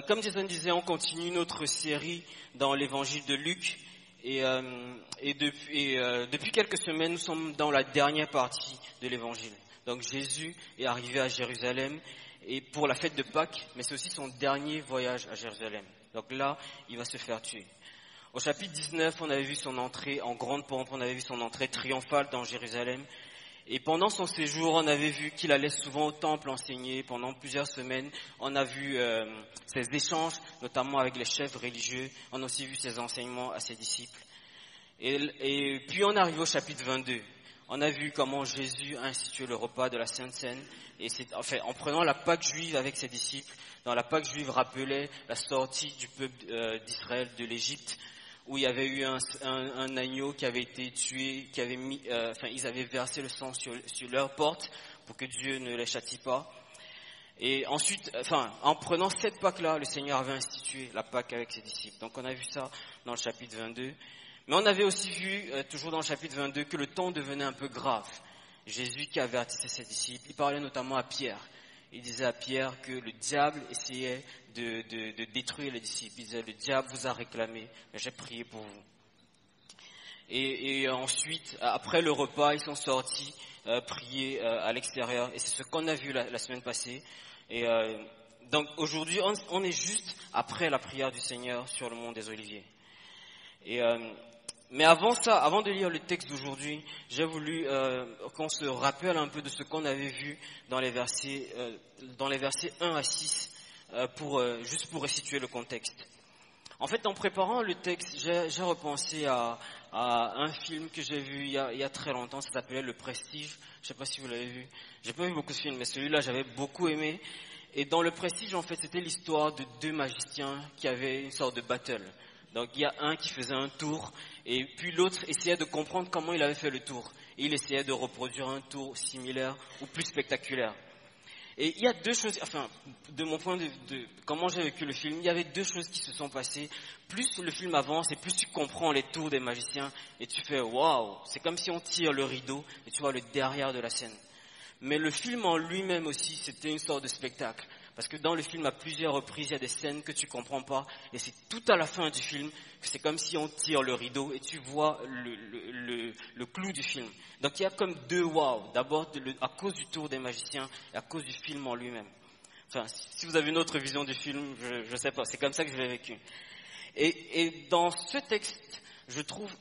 Comme Jason disait, on continue notre série dans l'évangile de Luc. Depuis quelques semaines, nous sommes dans la dernière partie de l'évangile. Donc Jésus est arrivé à Jérusalem et pour la fête de Pâques, mais c'est aussi son dernier voyage à Jérusalem. Donc là, il va se faire tuer. Au chapitre 19, on avait vu son entrée en grande pompe, on avait vu son entrée triomphale dans Jérusalem. Et pendant son séjour, on avait vu qu'il allait souvent au temple enseigner pendant plusieurs semaines. On a vu ses échanges, notamment avec les chefs religieux. On a aussi vu ses enseignements à ses disciples. Et puis on arrive au chapitre 22. On a vu comment Jésus a institué le repas de la Sainte Seine. Et en prenant la Pâque juive avec ses disciples, dans la Pâque juive rappelait la sortie du peuple d'Israël de l'Égypte, où il y avait eu un agneau qui avait été tué, ils avaient versé le sang sur leur porte pour que Dieu ne les châtie pas. Et ensuite, en prenant cette Pâque-là, le Seigneur avait institué la Pâque avec ses disciples. Donc on a vu ça dans le chapitre 22. Mais on avait aussi vu, toujours dans le chapitre 22, que le temps devenait un peu grave. Jésus qui avertissait ses disciples, il parlait notamment à Pierre. Il disait à Pierre que le diable essayait de détruire les disciples. Il disait, le diable vous a réclamé, mais j'ai prié pour vous. Et ensuite, après le repas, ils sont sortis prier à l'extérieur. Et c'est ce qu'on a vu la semaine passée. Et donc aujourd'hui, on est juste après la prière du Seigneur sur le mont des Oliviers. Mais avant ça, avant de lire le texte d'aujourd'hui, j'ai voulu qu'on se rappelle un peu de ce qu'on avait vu dans les versets 1 à 6, juste pour resituer le contexte. En fait, en préparant le texte, j'ai repensé à un film que j'ai vu il y a très longtemps, ça s'appelait Le Prestige. Je ne sais pas si vous l'avez vu. J'ai pas vu beaucoup de films, mais celui-là, j'avais beaucoup aimé. Et dans Le Prestige, en fait, c'était l'histoire de deux magiciens qui avaient une sorte de battle. Donc il y a un qui faisait un tour et puis l'autre essayait de comprendre comment il avait fait le tour. Et il essayait de reproduire un tour similaire ou plus spectaculaire. Et il y a deux choses, de mon point de vue, comment j'ai vécu le film, il y avait deux choses qui se sont passées. Plus le film avance et plus tu comprends les tours des magiciens et tu fais waouh, c'est comme si on tire le rideau et tu vois le derrière de la scène. Mais le film en lui-même aussi, c'était une sorte de spectacle. Parce que dans le film, à plusieurs reprises, il y a des scènes que tu comprends pas. Et c'est tout à la fin du film que c'est comme si on tire le rideau et tu vois le clou du film. Donc il y a comme deux wow. D'abord, à cause du tour des magiciens et à cause du film en lui-même. Enfin, si vous avez une autre vision du film, je sais pas. C'est comme ça que je l'ai vécu. Et dans ce texte, je trouve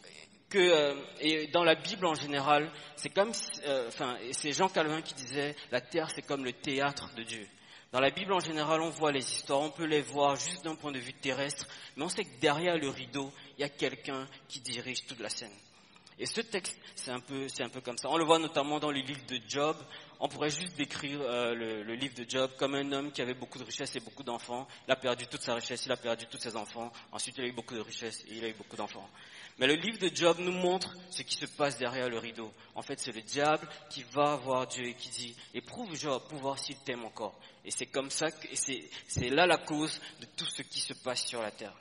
et dans la Bible en général, c'est comme, c'est Jean Calvin qui disait, la terre c'est comme le théâtre de Dieu. Dans la Bible en général, on voit les histoires, on peut les voir juste d'un point de vue terrestre, mais on sait que derrière le rideau, il y a quelqu'un qui dirige toute la scène. Et ce texte, c'est un peu comme ça. On le voit notamment dans le livre de Job. On pourrait juste décrire le livre de Job comme un homme qui avait beaucoup de richesses et beaucoup d'enfants. Il a perdu toute sa richesse, il a perdu tous ses enfants. Ensuite, il a eu beaucoup de richesses et il a eu beaucoup d'enfants. Mais le livre de Job nous montre ce qui se passe derrière le rideau. En fait, c'est le diable qui va voir Dieu et qui dit « Éprouve Job pour voir s'il t'aime encore ». Et c'est comme ça que c'est là la cause de tout ce qui se passe sur la terre.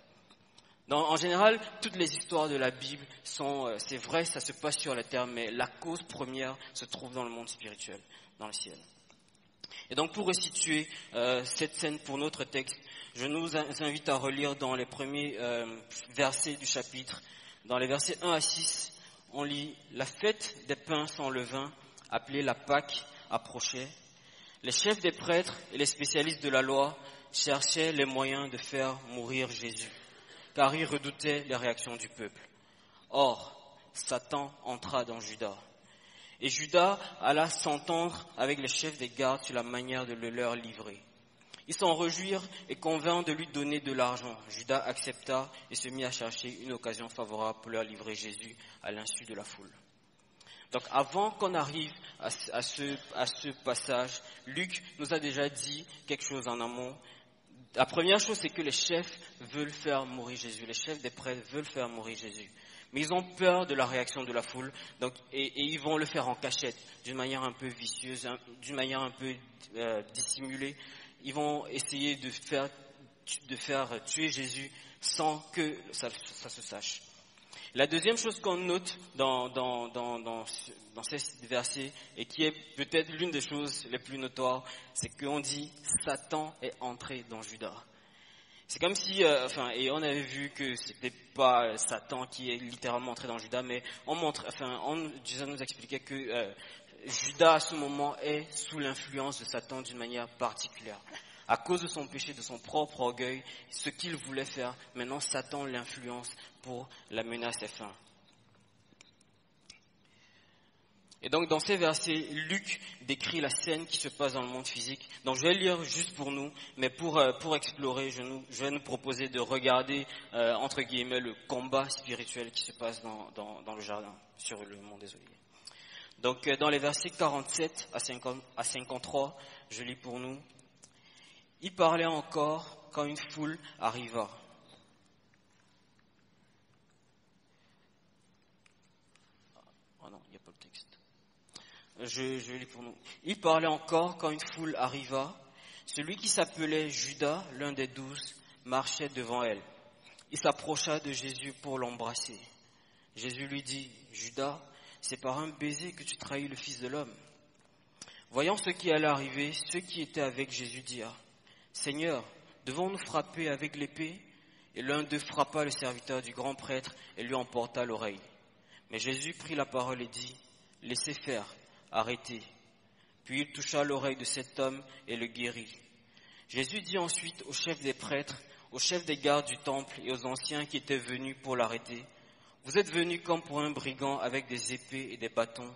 En général, toutes les histoires de la Bible c'est vrai, ça se passe sur la terre, mais la cause première se trouve dans le monde spirituel, dans le ciel. Et donc, pour resituer cette scène pour notre texte, je nous invite à relire dans les premiers versets du chapitre. Dans les versets 1 à 6, on lit « La fête des pains sans levain, appelée la Pâque, approchait. Les chefs des prêtres et les spécialistes de la loi cherchaient les moyens de faire mourir Jésus, car ils redoutaient les réactions du peuple. Or, Satan entra dans Judas. Et Judas alla s'entendre avec les chefs des gardes sur la manière de le leur livrer. Ils s'en réjouirent et convinrent de lui donner de l'argent. Judas accepta et se mit à chercher une occasion favorable pour leur livrer Jésus à l'insu de la foule. Donc avant qu'on arrive à ce passage, Luc nous a déjà dit quelque chose en amont. La première chose, c'est que les chefs veulent faire mourir Jésus. Les chefs des prêtres veulent faire mourir Jésus. Mais ils ont peur de la réaction de la foule, et ils vont le faire en cachette, d'une manière un peu vicieuse, d'une manière un peu dissimulée. Ils vont essayer de faire tuer Jésus sans que ça se sache. La deuxième chose qu'on note dans ces versets, et qui est peut-être l'une des choses les plus notoires, c'est qu'on dit « Satan est entré dans Judas ». C'est comme si, et on avait vu que c'était pas Satan qui est littéralement entré dans Judas, mais Jésus nous expliquait que Judas à ce moment est sous l'influence de Satan d'une manière particulière. À cause de son péché, de son propre orgueil, ce qu'il voulait faire, maintenant Satan l'influence pour l'amener à ses fins. Et donc dans ces versets, Luc décrit la scène qui se passe dans le monde physique. Donc je vais lire juste pour nous, mais pour explorer, je vais nous proposer de regarder, entre guillemets, le combat spirituel qui se passe dans le jardin, sur le mont des Oliviers. Donc dans les versets 47 à 53, je lis pour nous. Il parlait encore quand une foule arriva. Oh non, il n'y a pas le texte. Je lis pour nous. Il parlait encore quand une foule arriva. Celui qui s'appelait Judas, l'un des 12, marchait devant elle. Il s'approcha de Jésus pour l'embrasser. Jésus lui dit, Judas, c'est par un baiser que tu trahis le Fils de l'homme. Voyant ce qui allait arriver, ceux qui étaient avec Jésus dirent, Seigneur, devons-nous frapper avec l'épée? Et l'un d'eux frappa le serviteur du grand prêtre et lui emporta l'oreille. Mais Jésus prit la parole et dit, laissez faire, arrêtez. Puis il toucha l'oreille de cet homme et le guérit. Jésus dit ensuite aux chefs des prêtres, aux chefs des gardes du temple et aux anciens qui étaient venus pour l'arrêter, vous êtes venus comme pour un brigand avec des épées et des bâtons.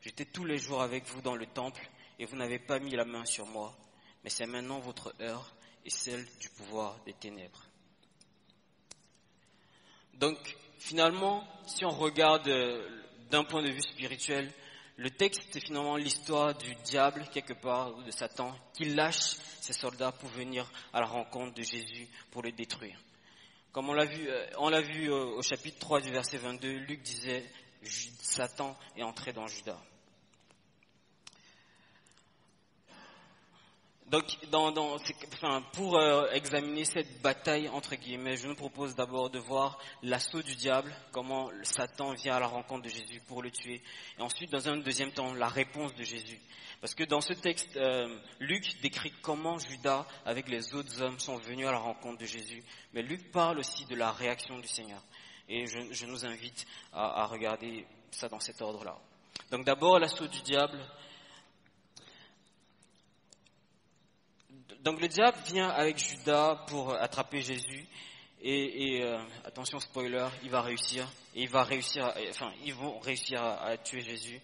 J'étais tous les jours avec vous dans le temple et vous n'avez pas mis la main sur moi. Mais c'est maintenant votre heure et celle du pouvoir des ténèbres. Donc, finalement, si on regarde d'un point de vue spirituel, le texte, c'est finalement l'histoire du diable, quelque part, ou de Satan, qui lâche ses soldats pour venir à la rencontre de Jésus pour le détruire. Comme on l'a vu au chapitre 3 du verset 22, Luc disait « Satan est entré dans Judas ». Donc, pour examiner cette bataille, entre guillemets, je nous propose d'abord de voir l'assaut du diable, comment Satan vient à la rencontre de Jésus pour le tuer. Et ensuite, dans un deuxième temps, la réponse de Jésus. Parce que dans ce texte, Luc décrit comment Judas, avec les autres hommes, sont venus à la rencontre de Jésus. Mais Luc parle aussi de la réaction du Seigneur. Et je nous invite à regarder ça dans cet ordre-là. Donc d'abord, l'assaut du diable. Donc le diable vient avec Judas pour attraper Jésus et attention spoiler, ils vont réussir à tuer Jésus.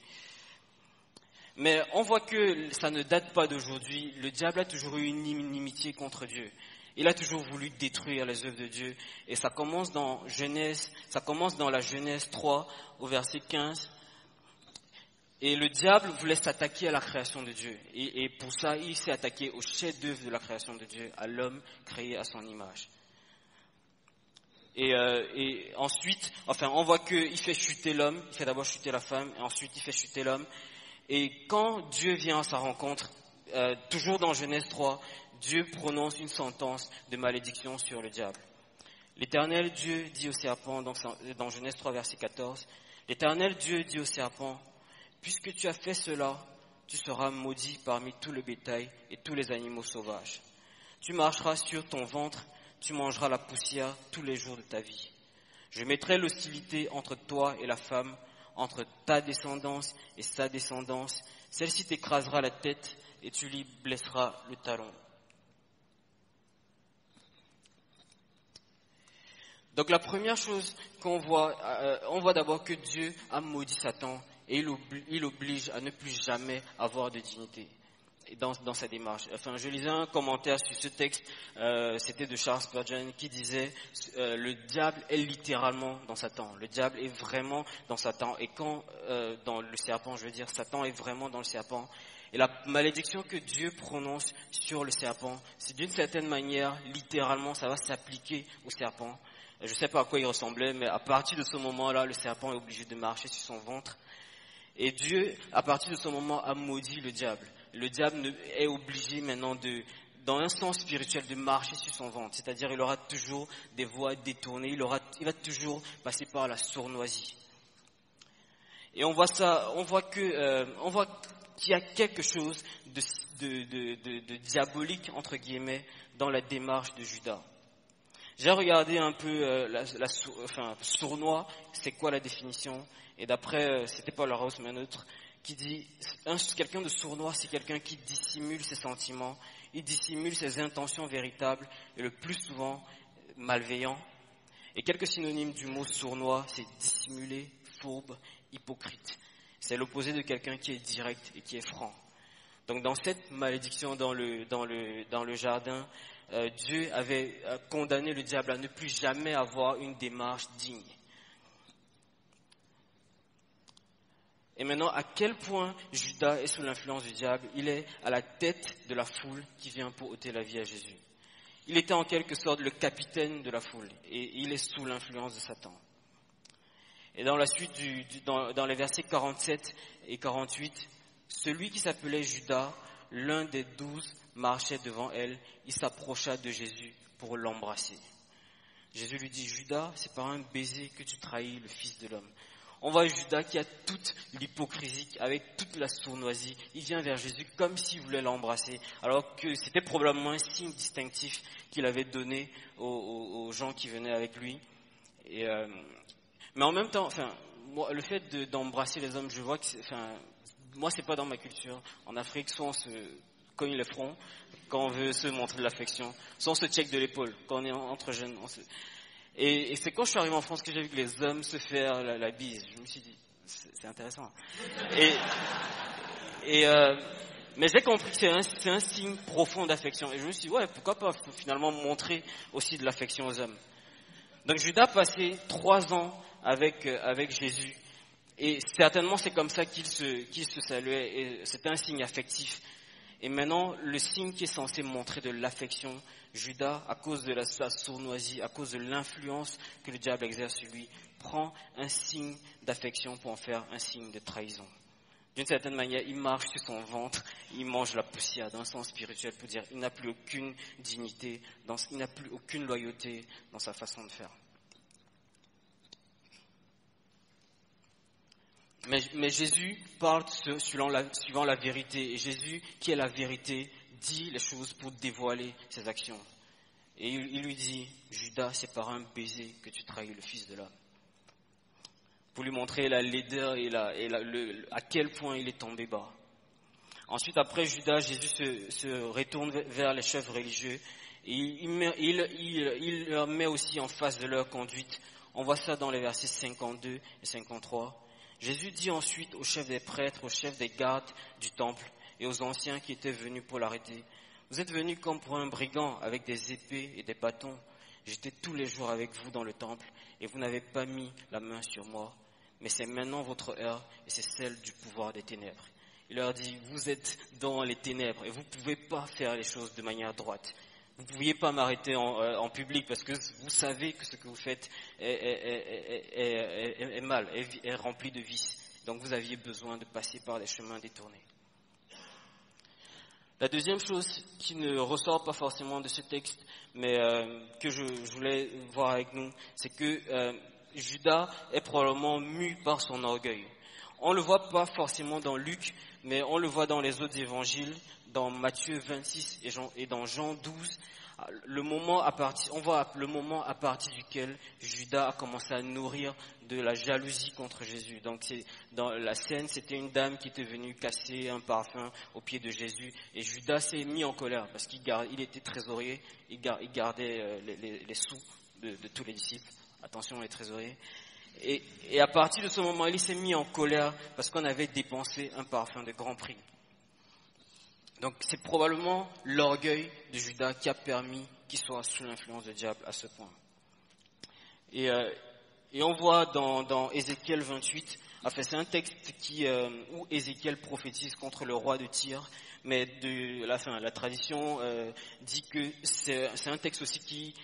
Mais on voit que ça ne date pas d'aujourd'hui. Le diable a toujours eu une inimitié contre Dieu. Il a toujours voulu détruire les œuvres de Dieu et ça commence dans la Genèse 3 au verset 15. Et le diable voulait s'attaquer à la création de Dieu. Et pour ça, il s'est attaqué au chef-d'œuvre de la création de Dieu, à l'homme créé à son image. Et ensuite, on voit qu'il fait chuter l'homme. Il fait d'abord chuter la femme, et ensuite il fait chuter l'homme. Et quand Dieu vient à sa rencontre, toujours dans Genèse 3, Dieu prononce une sentence de malédiction sur le diable. L'Éternel Dieu dit au serpent, dans Genèse 3, verset 14, l'Éternel Dieu dit au serpent, puisque tu as fait cela, tu seras maudit parmi tout le bétail et tous les animaux sauvages. Tu marcheras sur ton ventre, tu mangeras la poussière tous les jours de ta vie. Je mettrai l'hostilité entre toi et la femme, entre ta descendance et sa descendance. Celle-ci t'écrasera la tête et tu lui blesseras le talon. Donc la première chose qu'on voit, on voit d'abord que Dieu a maudit Satan. Et il oblige à ne plus jamais avoir de dignité dans sa démarche. Je lisais un commentaire sur ce texte, c'était de Charles Spurgeon, qui disait le diable est littéralement dans Satan. Le diable est vraiment dans Satan. Et quand, dans le serpent, Satan est vraiment dans le serpent. Et la malédiction que Dieu prononce sur le serpent, c'est d'une certaine manière, littéralement, ça va s'appliquer au serpent. Je ne sais pas à quoi il ressemblait, mais à partir de ce moment-là, le serpent est obligé de marcher sur son ventre. Et Dieu, à partir de ce moment, a maudit le diable. Le diable est obligé maintenant dans un sens spirituel, de marcher sur son ventre. C'est-à-dire, il aura toujours des voies détournées, il va toujours passer par la sournoisie. Et on voit qu'il y a quelque chose de diabolique, entre guillemets, dans la démarche de Judas. J'ai regardé un peu sournois, c'est quoi la définition? Et d'après, c'était pas Larousse mais un autre, qui dit quelqu'un de sournois, c'est quelqu'un qui dissimule ses sentiments, il dissimule ses intentions véritables et le plus souvent malveillant. Et quelques synonymes du mot sournois, c'est dissimulé, fourbe, hypocrite. C'est l'opposé de quelqu'un qui est direct et qui est franc. Donc dans cette malédiction dans le jardin, Dieu avait condamné le diable à ne plus jamais avoir une démarche digne. Et maintenant, à quel point Judas est sous l'influence du diable? Il est à la tête de la foule qui vient pour ôter la vie à Jésus. Il était en quelque sorte le capitaine de la foule et il est sous l'influence de Satan. Et dans la suite, dans les versets 47 et 48, celui qui s'appelait Judas, l'un des 12, marchait devant elle. Il s'approcha de Jésus pour l'embrasser. Jésus lui dit, Judas, c'est par un baiser que tu trahis le Fils de l'homme. On voit Judas qui a toute l'hypocrisie, avec toute la sournoisie. Il vient vers Jésus comme s'il voulait l'embrasser, alors que c'était probablement un signe distinctif qu'il avait donné aux gens qui venaient avec lui. Mais en même temps, moi, le fait d'embrasser les hommes, je vois que, moi, c'est pas dans ma culture. En Afrique, soit on se cogne les fronts quand on veut se montrer de l'affection, soit on se check de l'épaule quand on est entre jeunes. Et c'est quand je suis arrivé en France que j'ai vu que les hommes se faire la bise. Je me suis dit, c'est intéressant. Mais j'ai compris que c'est un signe profond d'affection. Et je me suis dit, ouais, pourquoi pas finalement montrer aussi de l'affection aux hommes. Donc Judas passait 3 ans avec Jésus. Et certainement c'est comme ça qu'il se saluait. Et c'était un signe affectif. Et maintenant, le signe qui est censé montrer de l'affection, Judas, à cause de sa sournoisie, à cause de l'influence que le diable exerce sur lui, prend un signe d'affection pour en faire un signe de trahison. D'une certaine manière, il marche sur son ventre, il mange la poussière dans le sens spirituel pour dire qu'il n'a plus aucune dignité, il n'a plus aucune loyauté dans sa façon de faire. Mais Jésus parle suivant la vérité. Et Jésus, qui est la vérité, dit les choses pour dévoiler ses actions. Et il lui dit, Judas, c'est par un baiser que tu trahis le Fils de l'homme. Pour lui montrer la laideur et à quel point il est tombé bas. Ensuite, après Judas, Jésus se retourne vers les chefs religieux. Et il leur met aussi en face de leur conduite. On voit ça dans les versets 52 et 53. Jésus dit ensuite aux chefs des prêtres, aux chefs des gardes du temple et aux anciens qui étaient venus pour l'arrêter. Vous êtes venus comme pour un brigand avec des épées et des bâtons. J'étais tous les jours avec vous dans le temple et vous n'avez pas mis la main sur moi. Mais c'est maintenant votre heure et c'est celle du pouvoir des ténèbres. Il leur dit, vous êtes dans les ténèbres et vous ne pouvez pas faire les choses de manière droite. Vous ne pouviez pas m'arrêter en public parce que vous savez que ce que vous faites est mal, est rempli de vices. Donc vous aviez besoin de passer par des chemins détournés. La deuxième chose qui ne ressort pas forcément de ce texte, mais que je voulais voir avec nous, c'est que Judas est probablement mu par son orgueil. On ne le voit pas forcément dans Luc, mais on le voit dans les autres évangiles, dans Matthieu 26 et dans Jean 12. On voit le moment à partir duquel Judas a commencé à nourrir de la jalousie contre Jésus. Donc dans la scène, c'était une dame qui était venue casser un parfum aux pieds de Jésus. Et Judas s'est mis en colère parce qu'il était trésorier, il gardait les sous de tous les disciples. Attention les trésoriers. Et à partir de ce moment, il s'est mis en colère parce qu'on avait dépensé un parfum de grand prix. Donc c'est probablement l'orgueil de Judas qui a permis qu'il soit sous l'influence du diable à ce point. Et on voit dans Ézéchiel 28, c'est un texte où Ézéchiel prophétise contre le roi de Tyr, mais la tradition dit que c'est un texte aussi qui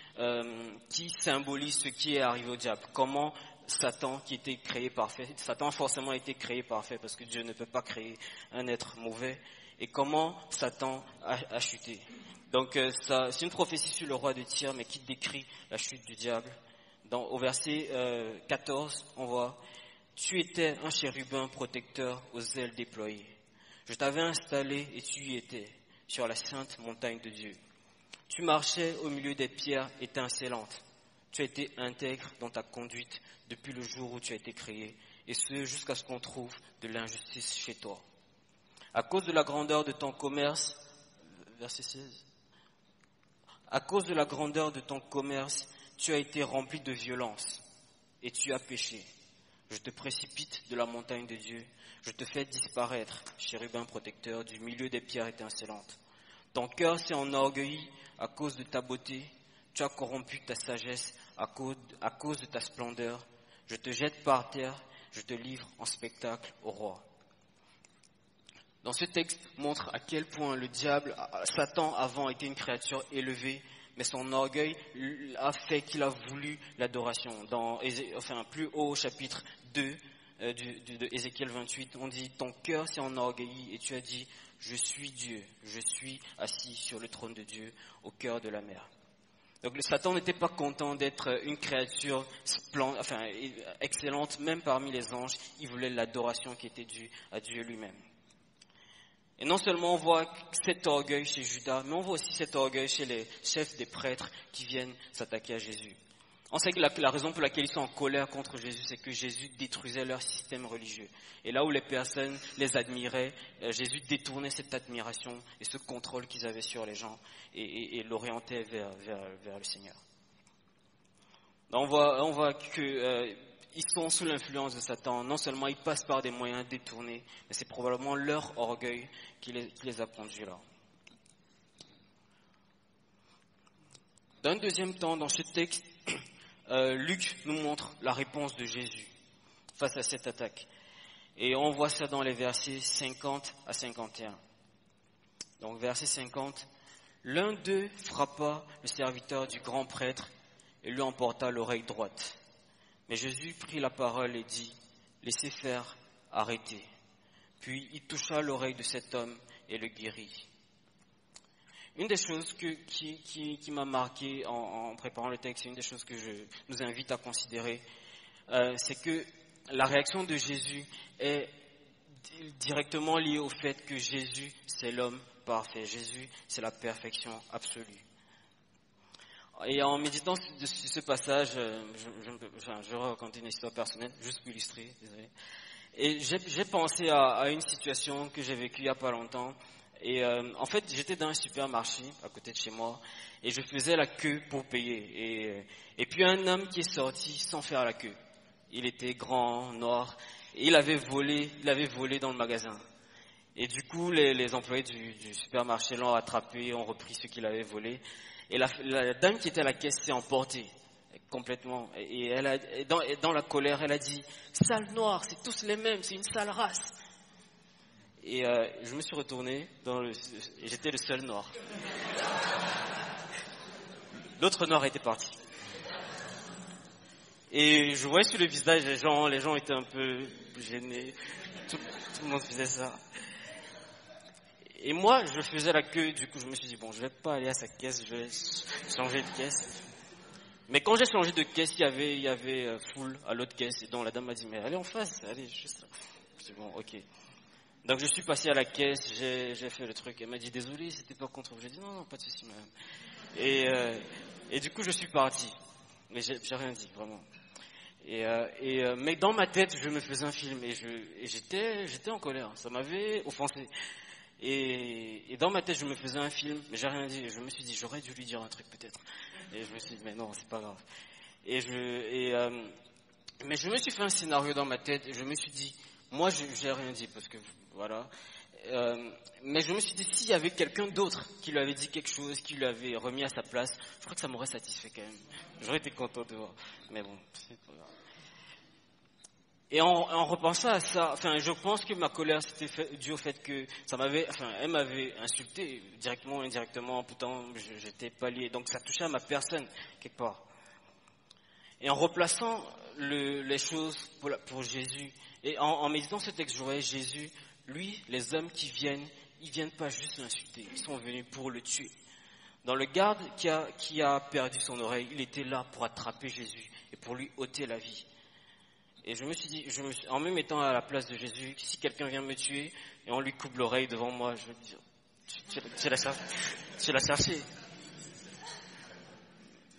symbolise ce qui est arrivé au diable. Comment Satan, qui était créé parfait, Satan a forcément été créé parfait parce que Dieu ne peut pas créer un être mauvais. Et comment Satan a chuté. Donc c'est une prophétie sur le roi de Tyr, mais qui décrit la chute du diable. Au verset 14, on voit « Tu étais un chérubin protecteur aux ailes déployées. Je t'avais installé et tu y étais, sur la sainte montagne de Dieu. Tu marchais au milieu des pierres étincelantes. tu as été intègre dans ta conduite depuis le jour où tu as été créé, et ce jusqu'à ce qu'on trouve de l'injustice chez toi. À cause de la grandeur de ton commerce, verset 16, à cause de la grandeur de ton commerce, tu as été rempli de violence et tu as péché. Je te précipite de la montagne de Dieu, je te fais disparaître, chérubin protecteur, du milieu des pierres étincelantes. Ton cœur s'est enorgueilli à cause de ta beauté, tu as corrompu ta sagesse à cause de ta splendeur. Je te jette par terre, je te livre en spectacle au roi. Dans ce texte montre à quel point le diable, Satan avant était une créature élevée, mais son orgueil a fait qu'il a voulu l'adoration. Plus haut au chapitre 2 de Ézéchiel 28, on dit « Ton cœur s'est enorgueilli et tu as dit « Je suis Dieu, je suis assis sur le trône de Dieu au cœur de la mer ». Donc le Satan n'était pas content d'être une créature excellente, même parmi les anges, il voulait l'adoration qui était due à Dieu lui-même. Et non seulement on voit cet orgueil chez Judas, mais on voit aussi cet orgueil chez les chefs des prêtres qui viennent s'attaquer à Jésus. On sait que la raison pour laquelle ils sont en colère contre Jésus, c'est que Jésus détruisait leur système religieux. Et là où les personnes les admiraient, Jésus détournait cette admiration et ce contrôle qu'ils avaient sur les gens et l'orientait vers le Seigneur. On voit que ils sont sous l'influence de Satan. Non seulement ils passent par des moyens détournés, mais c'est probablement leur orgueil qui les a conduits là. Dans un deuxième temps, dans ce texte, Luc nous montre la réponse de Jésus face à cette attaque. Et on voit ça dans les versets 50 à 51. Donc verset 50, l'un d'eux frappa le serviteur du grand prêtre et lui emporta l'oreille droite. Mais Jésus prit la parole et dit, laissez faire, arrêtez. Puis il toucha l'oreille de cet homme et le guérit. Une des choses qui m'a marqué en préparant le texte, une des choses que je nous invite à considérer, c'est que la réaction de Jésus est directement liée au fait que Jésus, c'est l'homme parfait. Jésus, c'est la perfection absolue. Et en méditant sur ce passage, je vais raconter une histoire personnelle, juste pour illustrer, désolé. Et j'ai pensé à une situation que j'ai vécue il n'y a pas longtemps. Et en fait, j'étais dans un supermarché à côté de chez moi et je faisais la queue pour payer. Et puis un homme qui est sorti sans faire la queue. Il était grand, noir, et il avait volé dans le magasin. Et du coup, les employés du supermarché l'ont attrapé, ont repris ce qu'il avait volé. Et la dame qui était à la caisse s'est emportée complètement. Et dans la colère, elle a dit « Sale noir, c'est tous les mêmes, c'est une sale race ». Et je me suis retourné, et j'étais le seul noir. L'autre noir était parti. Et je voyais sur le visage des gens, les gens étaient un peu gênés. Tout le monde faisait ça. Et moi, je faisais la queue, du coup je me suis dit, bon, je vais pas aller à sa caisse, je vais changer de caisse. Mais quand j'ai changé de caisse, il y avait foule à l'autre caisse, et donc la dame m'a dit, mais allez en face, allez, juste là. Je dis, bon, ok. Donc je suis passé à la caisse, j'ai fait le truc, elle m'a dit, désolé, c'était pas contre vous. J'ai dit, non, pas de souci, madame. Et du coup, je suis parti. Mais j'ai rien dit, vraiment. Mais dans ma tête, je me faisais un film, et j'étais en colère, ça m'avait offensé. Et dans ma tête, je me faisais un film, mais j'ai rien dit. Et je me suis dit, j'aurais dû lui dire un truc peut-être. Et je me suis dit, mais non, c'est pas grave. Mais je me suis fait un scénario dans ma tête. Et je me suis dit, moi, j'ai rien dit parce que voilà. Mais je me suis dit, s'il y avait quelqu'un d'autre qui lui avait dit quelque chose, qui lui avait remis à sa place, je crois que ça m'aurait satisfait quand même. J'aurais été content de voir. Mais bon, c'est pas grave. Et en repensant à ça, je pense que ma colère c'était due au fait que elle m'avait insulté directement ou indirectement, pourtant j'étais pas lié, donc ça touchait à ma personne quelque part. Et en replaçant les choses pour Jésus, et en méditant ce texte, je voyais Jésus, lui, les hommes qui viennent, ils viennent pas juste l'insulter, ils sont venus pour le tuer. Dans le garde qui a perdu son oreille, il était là pour attraper Jésus et pour lui ôter la vie. Et je me suis dit, en me mettant à la place de Jésus, si quelqu'un vient me tuer et on lui coupe l'oreille devant moi, je vais dire, tu l'as cherché.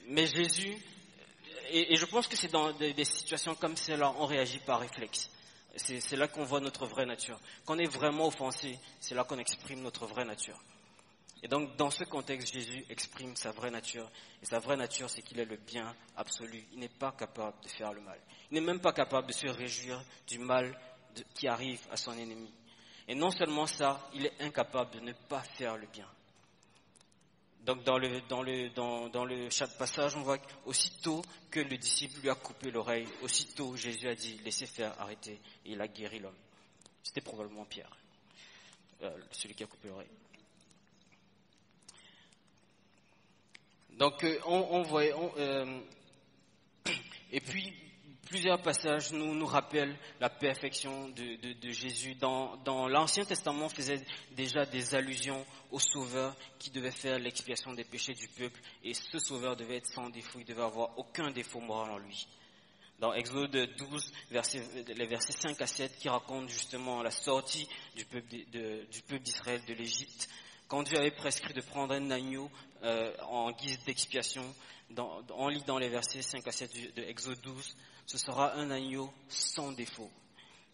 Mais Jésus, Et je pense que c'est dans des situations comme celle-là, on réagit par réflexe. C'est là qu'on voit notre vraie nature. Quand on est vraiment offensé, c'est là qu'on exprime notre vraie nature. Et donc, dans ce contexte, Jésus exprime sa vraie nature. Et sa vraie nature, c'est qu'il est le bien absolu. Il n'est pas capable de faire le mal. Il n'est même pas capable de se réjouir du mal qui arrive à son ennemi. Et non seulement ça, il est incapable de ne pas faire le bien. Donc, dans le passage, on voit qu'aussitôt que le disciple lui a coupé l'oreille, aussitôt Jésus a dit, laissez faire, arrêtez. Et il a guéri l'homme. C'était probablement Pierre, celui qui a coupé l'oreille. Donc, et puis, plusieurs passages nous rappellent la perfection de Jésus. Dans l'Ancien Testament, on faisait déjà des allusions au Sauveur qui devait faire l'expiation des péchés du peuple. Et ce Sauveur devait être sans défaut, il devait avoir aucun défaut moral en lui. Dans Exode 12, les versets 5 à 7, qui racontent justement la sortie du peuple d'Israël de l'Égypte, quand Dieu avait prescrit de prendre un agneau en guise d'expiation, on lit dans les versets 5 à 7 de Exode 12, ce sera un agneau sans défaut.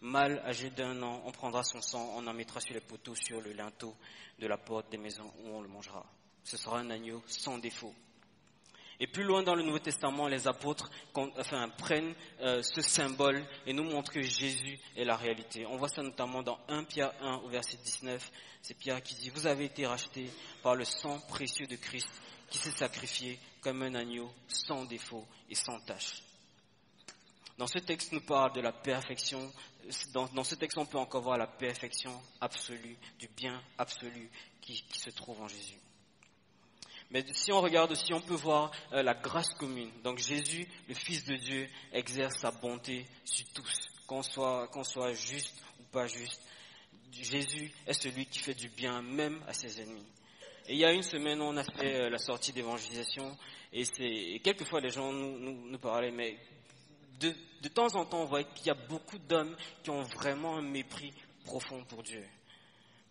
Mâle âgé d'1 an, on prendra son sang, on en mettra sur les poteaux, sur le linteau de la porte des maisons où on le mangera. Ce sera un agneau sans défaut. Et plus loin dans le Nouveau Testament, les apôtres prennent ce symbole et nous montrent que Jésus est la réalité. On voit ça notamment dans 1 Pierre 1 au verset 19. C'est Pierre qui dit « Vous avez été rachetés par le sang précieux de Christ qui s'est sacrifié comme un agneau sans défaut et sans tache. » Dans ce texte, nous parle de la perfection. Dans ce texte, on peut encore voir la perfection absolue, du bien absolu qui se trouve en Jésus. Mais si on regarde aussi, on peut voir la grâce commune. Donc Jésus, le Fils de Dieu, exerce sa bonté sur tous, qu'on soit juste ou pas juste. Jésus est celui qui fait du bien même à ses ennemis. Et il y a une semaine, on a fait la sortie d'évangélisation et quelquefois les gens nous parlaient, mais de temps en temps, on voit qu'il y a beaucoup d'hommes qui ont vraiment un mépris profond pour Dieu.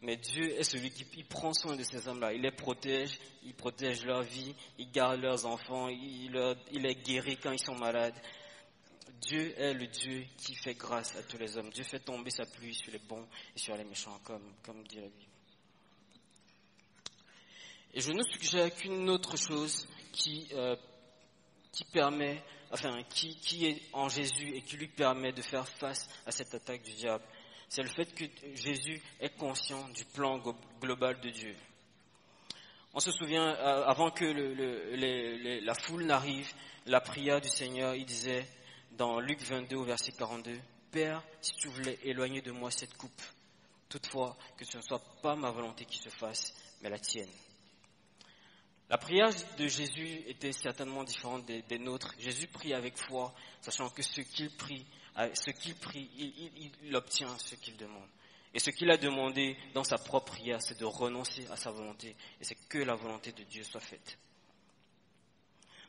Mais Dieu est celui qui prend soin de ces hommes-là. Il les protège, il protège leur vie, il garde leurs enfants, il les guérit quand ils sont malades. Dieu est le Dieu qui fait grâce à tous les hommes. Dieu fait tomber sa pluie sur les bons et sur les méchants, comme dit la Bible. Et je ne suggère qu'une autre chose qui est en Jésus et qui lui permet de faire face à cette attaque du diable. C'est le fait que Jésus est conscient du plan global de Dieu. On se souvient, avant que la foule n'arrive, la prière du Seigneur, il disait dans Luc 22 au verset 42, « Père, si tu voulais éloigner de moi cette coupe, toutefois que ce ne soit pas ma volonté qui se fasse, mais la tienne. » La prière de Jésus était certainement différente des nôtres. Jésus prie avec foi, sachant que ce qu'il prie, il obtient ce qu'il demande. Et ce qu'il a demandé dans sa propre prière, c'est de renoncer à sa volonté. Et c'est que la volonté de Dieu soit faite.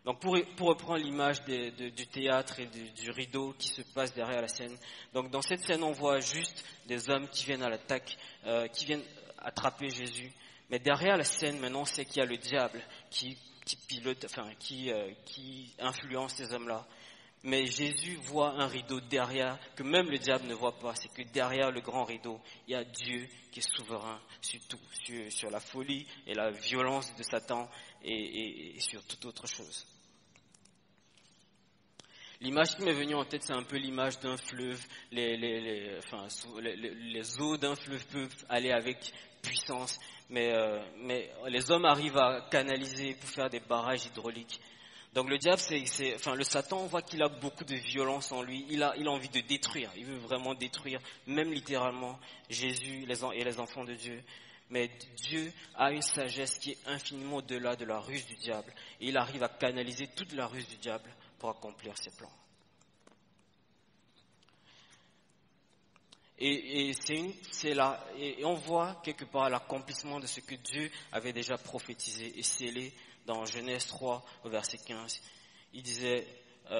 Donc pour reprendre l'image du théâtre et du rideau qui se passe derrière la scène, donc dans cette scène, on voit juste des hommes qui viennent à l'attaque, qui viennent attraper Jésus. Mais derrière la scène, maintenant, on sait qu'il y a le diable qui pilote, qui influence ces hommes-là. Mais Jésus voit un rideau derrière que même le diable ne voit pas. C'est que derrière le grand rideau, il y a Dieu qui est souverain sur tout, sur la folie et la violence de Satan et sur toute autre chose. L'image qui m'est venue en tête, c'est un peu l'image d'un fleuve. Les eaux d'un fleuve peuvent aller avec puissance, mais les hommes arrivent à canaliser pour faire des barrages hydrauliques. Donc le diable, le Satan, on voit qu'il a beaucoup de violence en lui. Il a envie de détruire. Il veut vraiment détruire, même littéralement, Jésus et les enfants de Dieu. Mais Dieu a une sagesse qui est infiniment au-delà de la ruse du diable. Et il arrive à canaliser toute la ruse du diable pour accomplir ses plans. Et on voit quelque part l'accomplissement de ce que Dieu avait déjà prophétisé et scellé dans Genèse 3 au verset 15. Il disait,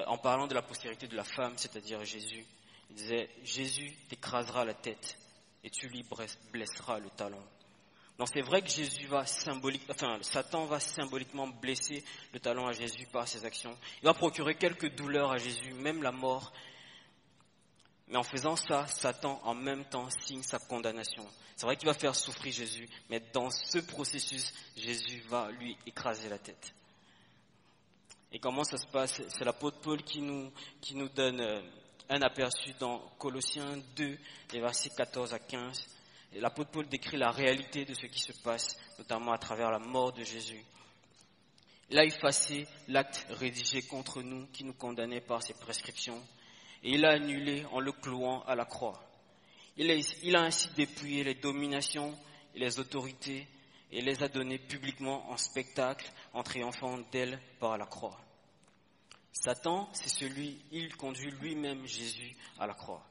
en parlant de la postérité de la femme, c'est-à-dire Jésus, il disait, Jésus t'écrasera la tête et tu lui blesseras le talon. Donc c'est vrai que Satan va symboliquement blesser le talent à Jésus par ses actions. Il va procurer quelques douleurs à Jésus, même la mort. Mais en faisant ça, Satan en même temps signe sa condamnation. C'est vrai qu'il va faire souffrir Jésus, mais dans ce processus, Jésus va lui écraser la tête. Et comment ça se passe? C'est l'apôtre Paul qui nous donne un aperçu dans Colossiens 2, les versets 14 à 15. Et l'apôtre Paul décrit la réalité de ce qui se passe, notamment à travers la mort de Jésus. Il a effacé l'acte rédigé contre nous qui nous condamnait par ses prescriptions. Et il l'a annulé en le clouant à la croix. Il a ainsi dépouillé les dominations et les autorités et les a données publiquement en spectacle en triomphant d'elles par la croix. Satan, il conduit lui-même Jésus à la croix.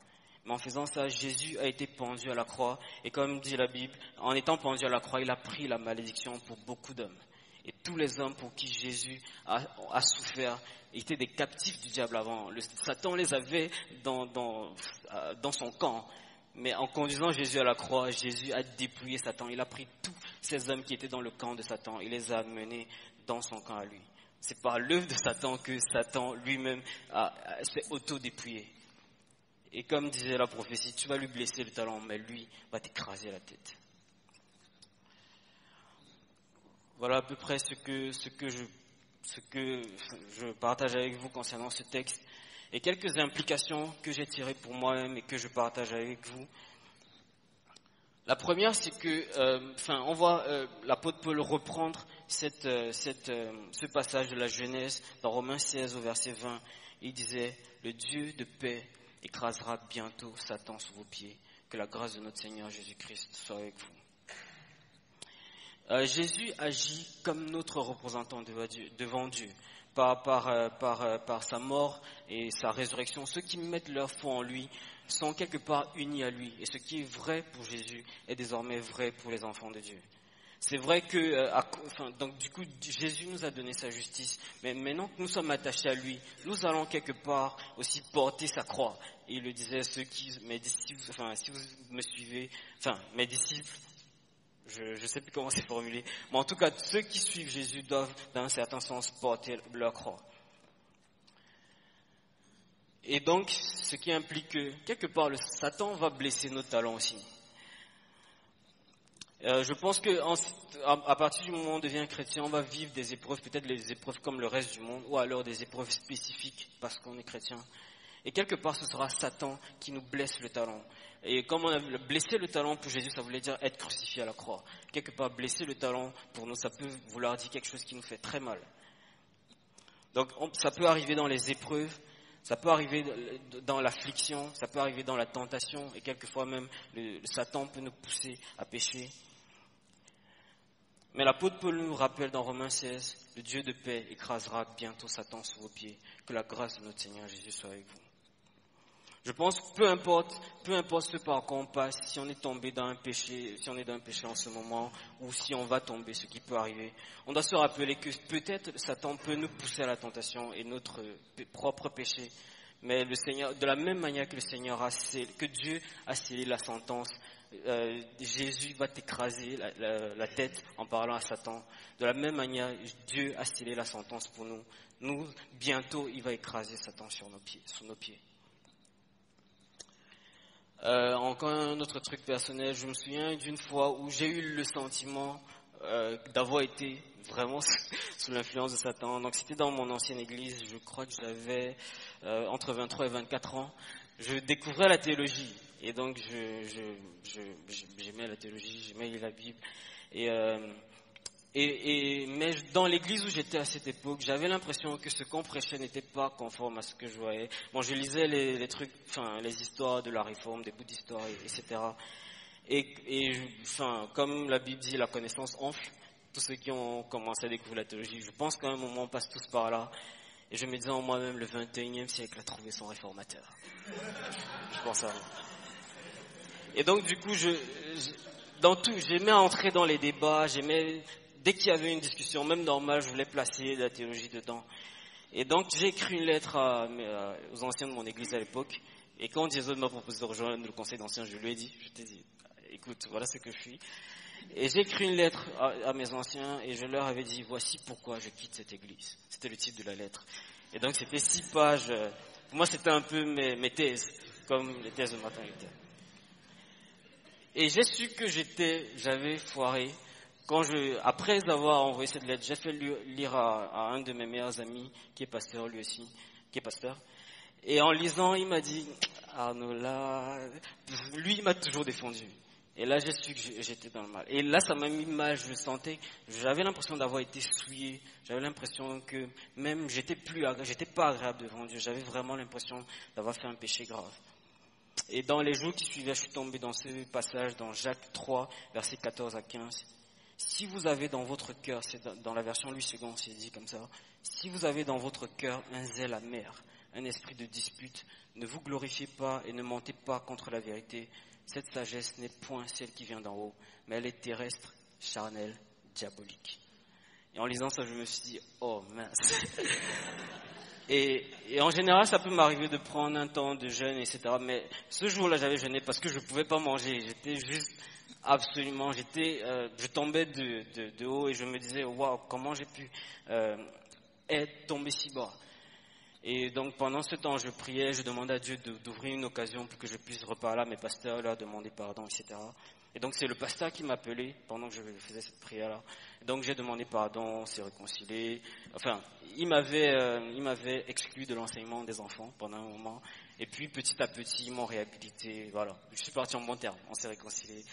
Mais en faisant ça, Jésus a été pendu à la croix. Et comme dit la Bible, en étant pendu à la croix, il a pris la malédiction pour beaucoup d'hommes. Et tous les hommes pour qui Jésus a souffert étaient des captifs du diable avant. Satan les avait dans son camp. Mais en conduisant Jésus à la croix, Jésus a dépouillé Satan. Il a pris tous ces hommes qui étaient dans le camp de Satan. Il les a menés dans son camp à lui. C'est par l'œuvre de Satan que Satan lui-même s'est auto-dépouillé. Et comme disait la prophétie, tu vas lui blesser le talon, mais lui va t'écraser la tête. Voilà à peu près ce que je partage avec vous concernant ce texte. Et quelques implications que j'ai tirées pour moi-même et que je partage avec vous. La première, c'est que, on voit l'apôtre Paul reprendre ce passage de la Genèse dans Romains 16 au verset 20. Il disait, le Dieu de paix écrasera bientôt Satan sous vos pieds. Que la grâce de notre Seigneur Jésus-Christ soit avec vous. Jésus agit comme notre représentant devant Dieu. Par sa mort et sa résurrection, ceux qui mettent leur foi en lui sont quelque part unis à lui. Et ce qui est vrai pour Jésus est désormais vrai pour les enfants de Dieu. C'est vrai que, donc du coup, Jésus nous a donné sa justice, mais maintenant que nous sommes attachés à lui, nous allons quelque part aussi porter sa croix. Et il le disait, mes disciples, si vous me suivez, mes disciples, je ne sais plus comment c'est formulé, mais en tout cas, ceux qui suivent Jésus doivent, dans un certain sens, porter leur croix. Et donc, ce qui implique que, quelque part, le Satan va blesser nos talents aussi. Je pense qu'à partir du moment où on devient chrétien, on va vivre des épreuves, peut-être des épreuves comme le reste du monde, ou alors des épreuves spécifiques parce qu'on est chrétien. Et quelque part, ce sera Satan qui nous blesse le talon. Et comme on a blessé le talon pour Jésus, ça voulait dire être crucifié à la croix. Quelque part, blesser le talon, pour nous, ça peut vouloir dire quelque chose qui nous fait très mal. Donc, ça peut arriver dans les épreuves, ça peut arriver dans l'affliction, ça peut arriver dans la tentation, et quelquefois même, le Satan peut nous pousser à pécher. Mais l'apôtre Paul nous rappelle dans Romains 16, le Dieu de paix écrasera bientôt Satan sous vos pieds. Que la grâce de notre Seigneur Jésus soit avec vous. Je pense que peu importe ce par quoi on passe, si on est tombé dans un péché, si on est dans un péché en ce moment, ou si on va tomber, ce qui peut arriver, on doit se rappeler que peut-être Satan peut nous pousser à la tentation et notre propre péché. Mais le Seigneur, de la même manière que que Dieu a scellé la sentence, Jésus va t'écraser la tête en parlant à Satan. De la même manière, Dieu a scellé la sentence pour nous. Nous, bientôt, il va écraser Satan sous nos pieds. Encore un autre truc personnel, je me souviens d'une fois où j'ai eu le sentiment d'avoir été vraiment sous l'influence de Satan. Donc c'était dans mon ancienne église, je crois que j'avais entre 23 et 24 ans. Je découvrais la théologie et donc j'aimais la théologie, j'aimais la Bible. Mais dans l'église où j'étais à cette époque, j'avais l'impression que ce qu'on prêchait n'était pas conforme à ce que je voyais. Bon, je lisais les trucs, les histoires de la réforme, des bouts d'histoire, etc. Comme la Bible dit, la connaissance enfle. Tous ceux qui ont commencé à découvrir la théologie, je pense qu'à un moment on passe tous par là. Et je me disais en moi-même, le 21e siècle a trouvé son réformateur. Je pense à moi. Et donc du coup, j'aimais entrer dans les débats, dès qu'il y avait une discussion, même normale, je voulais placer la théologie dedans. Et donc, j'ai écrit une lettre aux anciens de mon église à l'époque. Et quand Jésus m'a proposé de rejoindre le conseil d'anciens, je lui ai dit, écoute, voilà ce que je suis. Et j'ai écrit une lettre à mes anciens et je leur avais dit, voici pourquoi je quitte cette église. C'était le titre de la lettre. Et donc c'était 6 pages. Pour moi, c'était un peu mes thèses, comme les thèses de Martin Luther. Et j'ai su que j'avais foiré. Après avoir envoyé cette lettre, j'ai fait lire à un de mes meilleurs amis, qui est pasteur lui aussi, qui est pasteur. Et en lisant, il m'a dit, Arnaud, là, lui, il m'a toujours défendu. Et là, j'ai su que j'étais dans le mal. Et là, ça m'a mis mal, je sentais, j'avais l'impression d'avoir été souillé. J'avais l'impression que même j'étais pas agréable devant Dieu. J'avais vraiment l'impression d'avoir fait un péché grave. Et dans les jours qui suivaient, je suis tombé dans ce passage dans Jacques 3, versets 14 à 15. Si vous avez dans votre cœur, c'est dans la version Louis II, c'est dit comme ça, si vous avez dans votre cœur un zèle amer, un esprit de dispute, ne vous glorifiez pas et ne mentez pas contre la vérité. Cette sagesse n'est point celle qui vient d'en haut, mais elle est terrestre, charnelle, diabolique. Et en lisant ça, je me suis dit, oh mince. Et en général, ça peut m'arriver de prendre un temps de jeûne, etc. Mais ce jour-là, j'avais jeûné parce que je ne pouvais pas manger. J'étais juste absolument, je tombais de haut et je me disais, waouh, comment j'ai pu être tombé si bas. Et donc pendant ce temps, je priais, je demandais à Dieu d'ouvrir une occasion pour que je puisse reparler à mes pasteurs, leur demander pardon, etc. Et donc c'est le pasteur qui m'appelait pendant que je faisais cette prière-là. Donc j'ai demandé pardon, on s'est réconcilié. Enfin, il m'avait exclu de l'enseignement des enfants pendant un moment. Et puis petit à petit, ils m'ont réhabilité. Voilà, je suis parti en bon terme, on s'est réconcilié.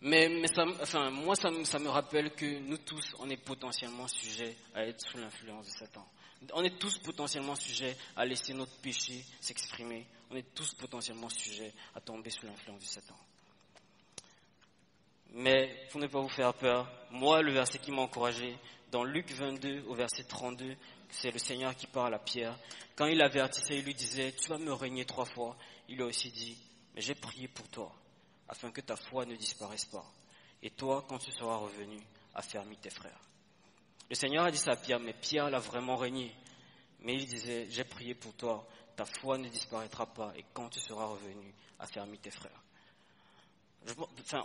Mais ça me rappelle que nous tous, on est potentiellement sujets à être sous l'influence de Satan. On est tous potentiellement sujets à laisser notre péché s'exprimer. On est tous potentiellement sujets à tomber sous l'influence de Satan. Mais pour ne pas vous faire peur, moi, le verset qui m'a encouragé, dans Luc 22, au verset 32, c'est le Seigneur qui parle à Pierre. Quand il avertissait, il lui disait, tu vas me régner 3 fois. Il lui a aussi dit, mais j'ai prié pour toi, afin que ta foi ne disparaisse pas. Et toi, quand tu seras revenu, affermis tes frères. Le Seigneur a dit ça à Pierre, mais Pierre l'a vraiment régné. Mais il disait, j'ai prié pour toi, ta foi ne disparaîtra pas, et quand tu seras revenu, affermis tes frères.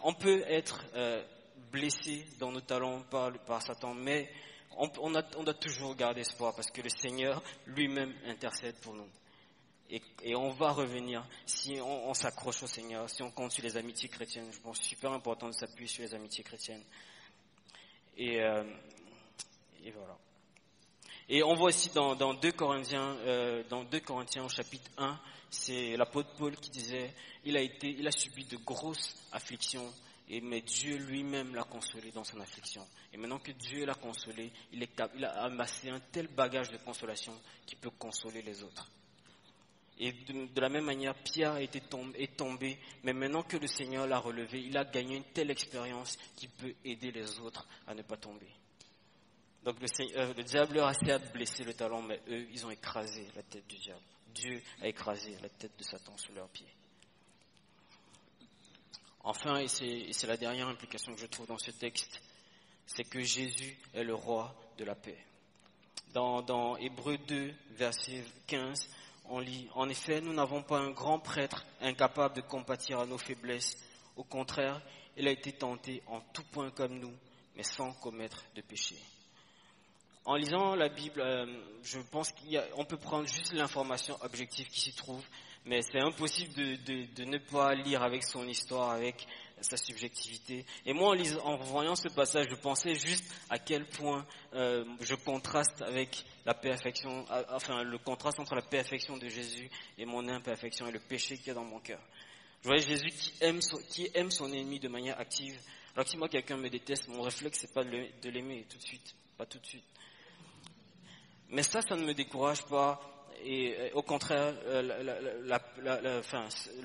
On peut être blessé dans nos talents par Satan, mais on doit toujours garder espoir, parce que le Seigneur lui-même intercède pour nous. Et on va revenir si on s'accroche au Seigneur, si on compte sur les amitiés chrétiennes. Je pense que c'est super important de s'appuyer sur les amitiés chrétiennes. Et voilà. Et on voit aussi dans 2 Corinthiens au chapitre 1, c'est l'apôtre Paul qui disait, il a subi de grosses afflictions, mais Dieu lui-même l'a consolé dans son affliction. Et maintenant que Dieu l'a consolé, il a amassé un tel bagage de consolation qu'il peut consoler les autres. Et de la même manière, Pierre est tombé, mais maintenant que le Seigneur l'a relevé, il a gagné une telle expérience qu'il peut aider les autres à ne pas tomber. Donc le diable leur a certes blessé le talon, mais eux, ils ont écrasé la tête du diable. Dieu a écrasé la tête de Satan sous leurs pieds. Enfin, et c'est la dernière implication que je trouve dans ce texte, c'est que Jésus est le roi de la paix. Dans Hébreux 2, verset 15, on lit, « En effet, nous n'avons pas un grand prêtre incapable de compatir à nos faiblesses. Au contraire, il a été tenté en tout point comme nous, mais sans commettre de péché. » En lisant la Bible, je pense qu'on peut prendre juste l'information objective qui s'y trouve, mais c'est impossible de ne pas lire avec son histoire, avec sa subjectivité. Et moi, en voyant ce passage, je pensais juste à quel point je contraste avec la perfection, le contraste entre la perfection de Jésus et mon imperfection et le péché qu'il y a dans mon cœur. Je voyais Jésus qui aime son ennemi de manière active. Alors que si moi quelqu'un me déteste, mon réflexe c'est pas de l'aimer tout de suite, pas tout de suite. Mais ça ne me décourage pas. Et au contraire, le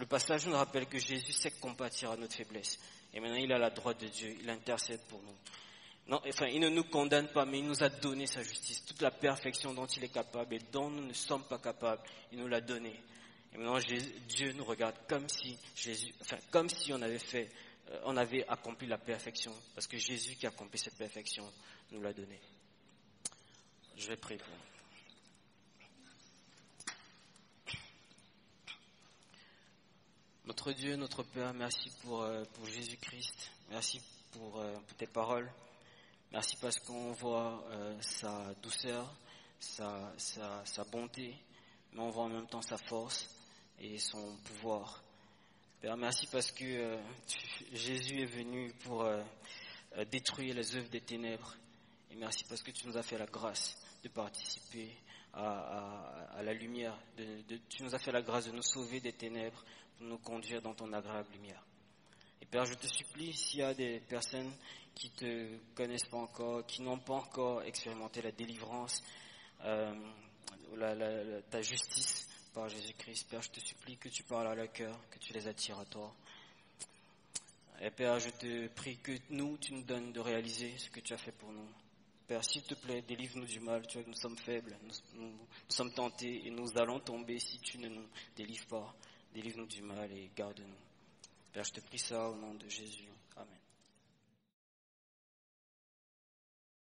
passage nous rappelle que Jésus sait compatir à notre faiblesse. Et maintenant, il est à la droite de Dieu, il intercède pour nous. Non, il ne nous condamne pas, mais il nous a donné sa justice. Toute la perfection dont il est capable et dont nous ne sommes pas capables, il nous l'a donné. Et maintenant, Dieu nous regarde comme si on avait accompli la perfection, parce que Jésus qui a accompli cette perfection nous l'a donné. Je vais prier pour vous. Notre Dieu, notre Père, merci pour Jésus-Christ. Merci pour tes paroles. Merci parce qu'on voit sa douceur, sa bonté, mais on voit en même temps sa force et son pouvoir. Père, merci parce que Jésus est venu pour détruire les œuvres des ténèbres. Et merci parce que tu nous as fait la grâce de participer à la lumière. Tu nous as fait la grâce de nous sauver des ténèbres, pour nous conduire dans ton agréable lumière. Et Père, je te supplie, s'il y a des personnes qui ne te connaissent pas encore, qui n'ont pas encore expérimenté la délivrance, ta justice par Jésus-Christ, Père, je te supplie que tu parles à leur cœur, que tu les attires à toi. Et Père, je te prie que tu nous donnes de réaliser ce que tu as fait pour nous. Père, s'il te plaît, délivre-nous du mal. Tu vois que nous sommes faibles, nous sommes tentés et nous allons tomber si tu ne nous délivres pas. Délivre-nous du mal et garde-nous. Père, je te prie ça au nom de Jésus. Amen.